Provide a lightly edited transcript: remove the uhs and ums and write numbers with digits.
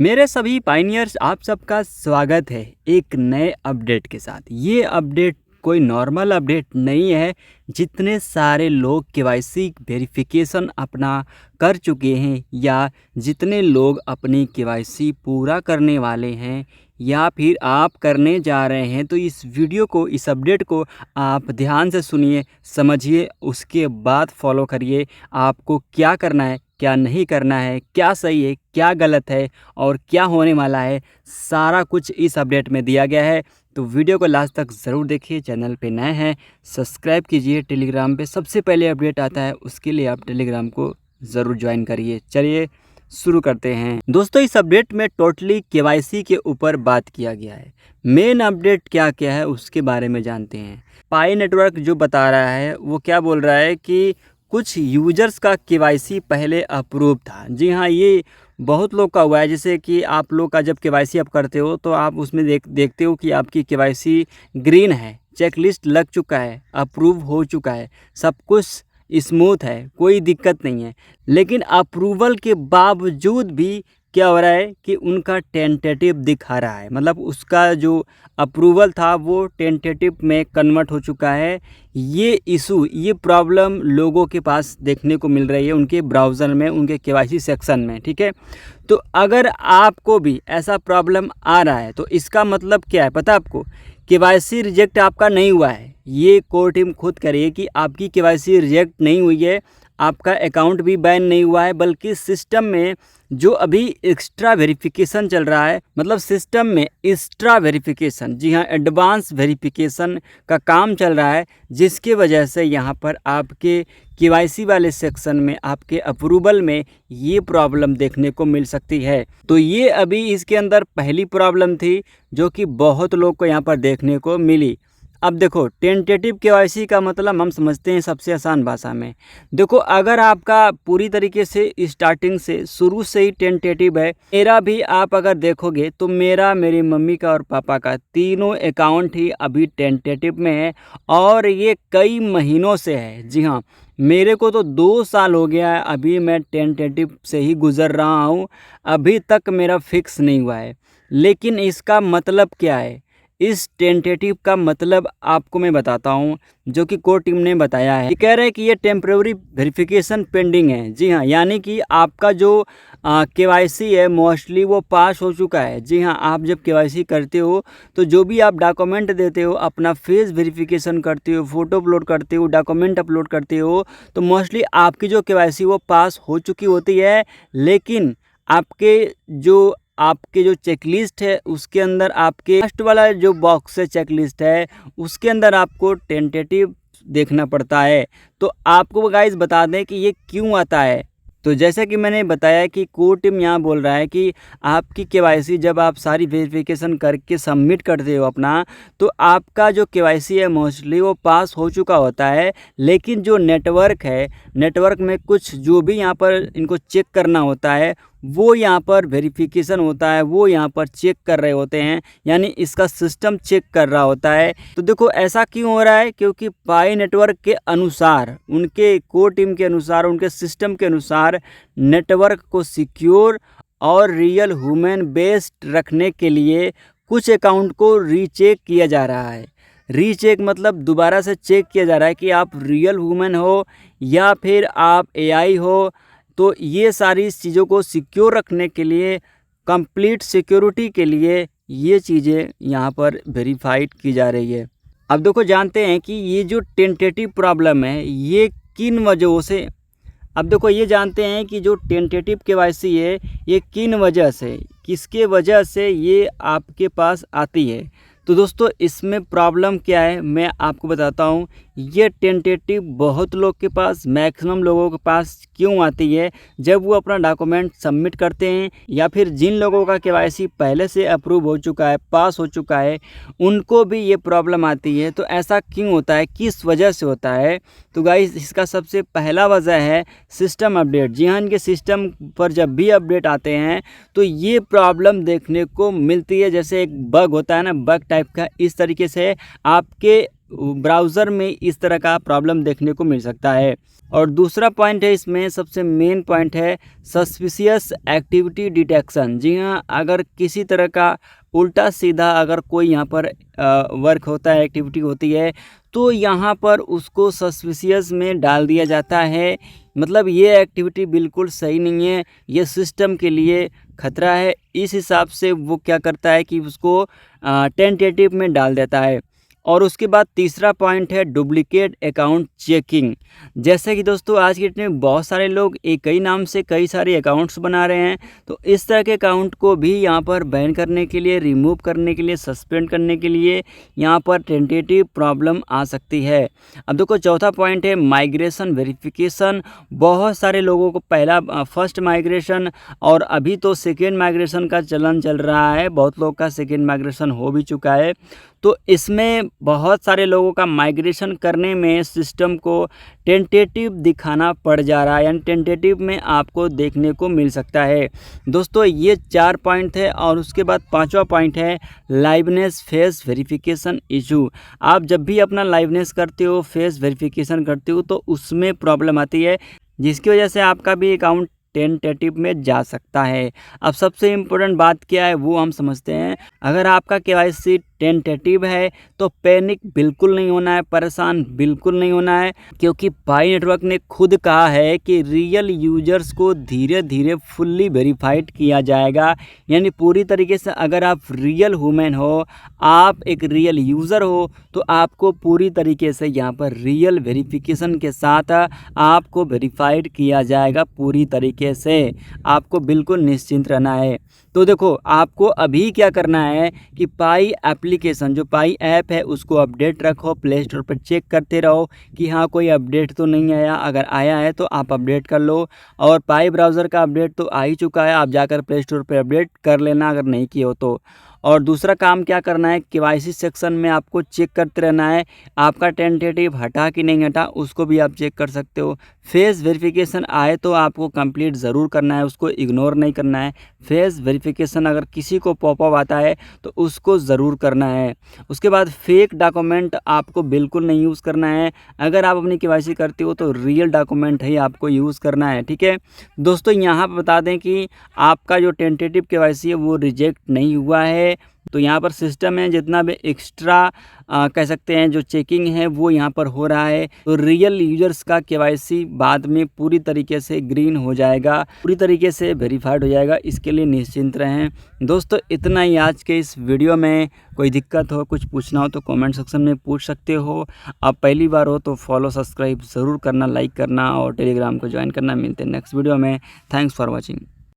मेरे सभी पायनियर्स आप सबका स्वागत है एक नए अपडेट के साथ। ये अपडेट कोई नॉर्मल अपडेट नहीं है। जितने सारे लोग केवाईसी वेरिफिकेशन अपना कर चुके हैं या जितने लोग अपनी केवाईसी पूरा करने वाले हैं या फिर आप करने जा रहे हैं, तो इस वीडियो को, इस अपडेट को आप ध्यान से सुनिए, समझिए, उसके बाद फॉलो करिए। आपको क्या करना है, क्या नहीं करना है, क्या सही है, क्या गलत है और क्या होने वाला है, सारा कुछ इस अपडेट में दिया गया है। तो वीडियो को लास्ट तक ज़रूर देखिए। चैनल पे नए हैं सब्सक्राइब कीजिए। टेलीग्राम पे सबसे पहले अपडेट आता है, उसके लिए आप टेलीग्राम को ज़रूर ज्वाइन करिए। चलिए शुरू करते हैं। दोस्तों, इस अपडेट में टोटली केवाईसी के ऊपर बात किया गया है। मेन अपडेट क्या क्या है उसके बारे में जानते हैं। पाई नेटवर्क जो बता रहा है वो क्या बोल रहा है कि कुछ यूजर्स का केवाईसी पहले अप्रूव था। जी हाँ, ये बहुत लोग का हुआ है। जैसे कि आप लोग का जब केवाईसी आप करते हो तो आप उसमें देखते हो कि आपकी केवाईसी ग्रीन है, चेकलिस्ट लग चुका है, अप्रूव हो चुका है, सब कुछ स्मूथ है, कोई दिक्कत नहीं है। लेकिन अप्रूवल के बावजूद भी क्या हो रहा है कि उनका टेंटेटिव दिखा रहा है, मतलब उसका जो अप्रूवल था वो टेंटेटिव में कन्वर्ट हो चुका है। ये इशू, ये प्रॉब्लम लोगों के पास देखने को मिल रही है उनके ब्राउज़र में, उनके केवाईसी सेक्शन में। ठीक है, तो अगर आपको भी ऐसा प्रॉब्लम आ रहा है तो इसका मतलब क्या है पता है आपको? केवाईसी रिजेक्ट आपका नहीं हुआ है। ये कोर टीम खुद करिए कि आपकी केवाईसी रिजेक्ट नहीं हुई है, आपका अकाउंट भी बैन नहीं हुआ है, बल्कि सिस्टम में जो अभी एक्स्ट्रा वेरिफिकेशन चल रहा है, मतलब सिस्टम में एक्स्ट्रा वेरिफिकेशन, जी हाँ, एडवांस वेरिफिकेशन का काम चल रहा है, जिसके वजह से यहाँ पर आपके केवाईसी वाले सेक्शन में, आपके अप्रूवल में ये प्रॉब्लम देखने को मिल सकती है। तो ये अभी इसके अंदर पहली प्रॉब्लम थी जो कि बहुत लोग को यहाँ पर देखने को मिली। अब देखो, टेंटेटिव केवाईसी का मतलब हम समझते हैं सबसे आसान भाषा में। देखो, अगर आपका पूरी तरीके से स्टार्टिंग से, शुरू से ही टेंटेटिव है, मेरा भी आप अगर देखोगे तो मेरा, मेरी मम्मी का और पापा का तीनों अकाउंट ही अभी टेंटेटिव में है और ये कई महीनों से है। जी हाँ, मेरे को तो 2 साल हो गया है, अभी मैं टेंटेटिव से ही गुज़र रहा हूँ, अभी तक मेरा फिक्स नहीं हुआ है। लेकिन इसका मतलब क्या है? इस टेंटेटिव का मतलब आपको मैं बताता हूँ, जो कि कोर टीम ने बताया है। ये कह रहे हैं कि ये टेम्प्रेरी वेरिफिकेशन पेंडिंग है। जी हाँ, यानी कि आपका जो केवाईसी है मोस्टली वो पास हो चुका है। जी हाँ, आप जब केवाईसी करते हो तो जो भी आप डॉक्यूमेंट देते हो, अपना फेस वेरिफिकेशन करते हो, फ़ोटो अपलोड करते हो, डॉक्यूमेंट अपलोड करते हो, तो मोस्टली आपकी जो केवाईसी वो पास हो चुकी होती है। लेकिन आपके जो चेकलिस्ट है उसके अंदर, आपके फर्स्ट वाला जो बॉक्स है चेकलिस्ट है, उसके अंदर आपको टेंटेटिव देखना पड़ता है। तो आपको गाइस बता दें कि ये क्यों आता है। तो जैसा कि मैंने बताया कि कोर टीम यहाँ बोल रहा है कि आपकी केवाईसी जब आप सारी वेरिफिकेशन करके सबमिट करते हो अपना, तो आपका जो केवाईसी है मोस्टली वो पास हो चुका होता है। लेकिन जो नेटवर्क है, नेटवर्क में कुछ जो भी यहाँ पर इनको चेक करना होता है, वो यहाँ पर वेरिफिकेशन होता है, वो यहाँ पर चेक कर रहे होते हैं, यानी इसका सिस्टम चेक कर रहा होता है। तो देखो, ऐसा क्यों हो रहा है? क्योंकि पाई नेटवर्क के अनुसार, उनके कोर टीम के अनुसार, उनके सिस्टम के अनुसार, नेटवर्क को सिक्योर और रियल ह्यूमन बेस्ड रखने के लिए कुछ अकाउंट को रीचेक किया जा रहा है। रीचेक मतलब दोबारा से चेक किया जा रहा है कि आप रियल ह्यूमन हो या फिर आप एआई हो। तो ये सारी चीज़ों को सिक्योर रखने के लिए, कंप्लीट सिक्योरिटी के लिए ये चीज़ें यहाँ पर वेरीफाइड की जा रही है। अब देखो, जानते हैं कि ये जो टेंटेटिव प्रॉब्लम है ये किन वजहों से, अब देखो ये जानते हैं कि जो टेंटेटिव केवाईसी है ये किन वजह से, किसके वजह से ये आपके पास आती है। तो दोस्तों, इसमें प्रॉब्लम क्या है मैं आपको बताता हूँ। ये टेंटेटिव बहुत लोग के पास, मैक्सिमम लोगों के पास क्यों आती है? जब वो अपना डॉक्यूमेंट सबमिट करते हैं या फिर जिन लोगों का केवाईसी पहले से अप्रूव हो चुका है, पास हो चुका है, उनको भी ये प्रॉब्लम आती है। तो ऐसा क्यों होता है, किस वजह से होता है? तो गाइस, इसका सबसे पहला वजह है सिस्टम अपडेट। जी हाँ, इनके सिस्टम पर जब भी अपडेट आते हैं तो ये प्रॉब्लम देखने को मिलती है। जैसे एक बग होता है ना, बग टाइप का, इस तरीके से आपके ब्राउज़र में इस तरह का प्रॉब्लम देखने को मिल सकता है। और दूसरा पॉइंट है, इसमें सबसे मेन पॉइंट है सस्पिशियस एक्टिविटी डिटेक्शन। जी हाँ, अगर किसी तरह का उल्टा सीधा अगर कोई यहाँ पर वर्क होता है, एक्टिविटी होती है, तो यहाँ पर उसको सस्पिशियस में डाल दिया जाता है। मतलब ये एक्टिविटी बिल्कुल सही नहीं है, ये सिस्टम के लिए खतरा है। इस हिसाब से वो क्या करता है कि उसको टेंटेटिव में डाल देता है। और उसके बाद तीसरा पॉइंट है डुप्लीकेट अकाउंट चेकिंग। जैसे कि दोस्तों आज की डेट में बहुत सारे लोग एक ही नाम से कई सारे अकाउंट्स बना रहे हैं, तो इस तरह के अकाउंट को भी यहाँ पर बैन करने के लिए, रिमूव करने के लिए, सस्पेंड करने के लिए यहाँ पर टेंटेटिव प्रॉब्लम आ सकती है। अब देखो चौथा पॉइंट है माइग्रेशन वेरिफिकेशन। बहुत सारे लोगों को पहला फर्स्ट माइग्रेशन और अभी तो सेकेंड माइग्रेशन का चलन चल रहा है, बहुत लोग का सेकेंड माइग्रेशन हो भी चुका है। तो इसमें बहुत सारे लोगों का माइग्रेशन करने में सिस्टम को टेंटेटिव दिखाना पड़ जा रहा है, यानी टेंटेटिव में आपको देखने को मिल सकता है। दोस्तों ये 4 पॉइंट है। और उसके बाद 5वां पॉइंट है लाइवनेस फेस वेरिफिकेशन इशू। आप जब भी अपना लाइवनेस करते हो, फेस वेरिफिकेशन करते हो, तो उसमें प्रॉब्लम आती है, जिसकी वजह से आपका भी अकाउंट टेंटेटिव में जा सकता है। अब सबसे इम्पोर्टेंट बात क्या है वो हम समझते हैं। अगर आपका केवाईसी टेंटेटिव है तो पैनिक बिल्कुल नहीं होना है, परेशान बिल्कुल नहीं होना है, क्योंकि पाई नेटवर्क ने खुद कहा है कि रियल यूजर्स को धीरे धीरे फुल्ली वेरीफाइड किया जाएगा। यानी पूरी तरीके से अगर आप रियल ह्यूमन हो, आप एक रियल यूज़र हो, तो आपको पूरी तरीके से यहाँ पर रियल वेरिफिकेशन के साथ आपको वेरीफाइड किया जाएगा। पूरी तरीके से आपको बिल्कुल निश्चिंत रहना है। तो देखो आपको अभी क्या करना है कि पाई एप्लीकेशन, जो पाई ऐप है, उसको अपडेट रखो, प्ले स्टोर पर चेक करते रहो कि हाँ कोई अपडेट तो नहीं आया। अगर आया है तो आप अपडेट कर लो। और पाई ब्राउज़र का अपडेट तो आ ही चुका है, आप जाकर प्ले स्टोर पर अपडेट कर लेना अगर नहीं किए हो तो। और दूसरा काम क्या करना है, केवाईसी सेक्शन में आपको चेक करते रहना है आपका टेंटेटिव हटा कि नहीं हटा, उसको भी आप चेक कर सकते हो। फेस वेरिफिकेशन आए तो आपको कंप्लीट ज़रूर करना है, उसको इग्नोर नहीं करना है। फेस वेरिफिकेशन अगर किसी को पॉपअप आता है तो उसको ज़रूर करना है। उसके बाद फेक डॉक्यूमेंट आपको बिल्कुल नहीं यूज़ करना है। अगर आप अपनी केवाईसी करते हो तो रियल डॉक्यूमेंट ही आपको यूज़ करना है, ठीक है दोस्तों। यहाँ पर बता दें कि आपका जो टेंटेटिव केवाईसी है वो रिजेक्ट नहीं हुआ है। तो यहाँ पर सिस्टम है, जितना भी एक्स्ट्रा कह सकते हैं जो चेकिंग है वो यहाँ पर हो रहा है। तो रियल यूजर्स का केवाईसी बाद में पूरी तरीके से ग्रीन हो जाएगा, पूरी तरीके से वेरीफाइड हो जाएगा, इसके लिए निश्चिंत रहें दोस्तों। इतना ही आज के इस वीडियो में। कोई दिक्कत हो, कुछ पूछना हो तो कमेंट सेक्शन में पूछ सकते हो। आप पहली बार हो तो फॉलो सब्सक्राइब ज़रूर करना, लाइक करना और टेलीग्राम को ज्वाइन करना। मिलते हैं नेक्स्ट वीडियो में। Thanks for watching.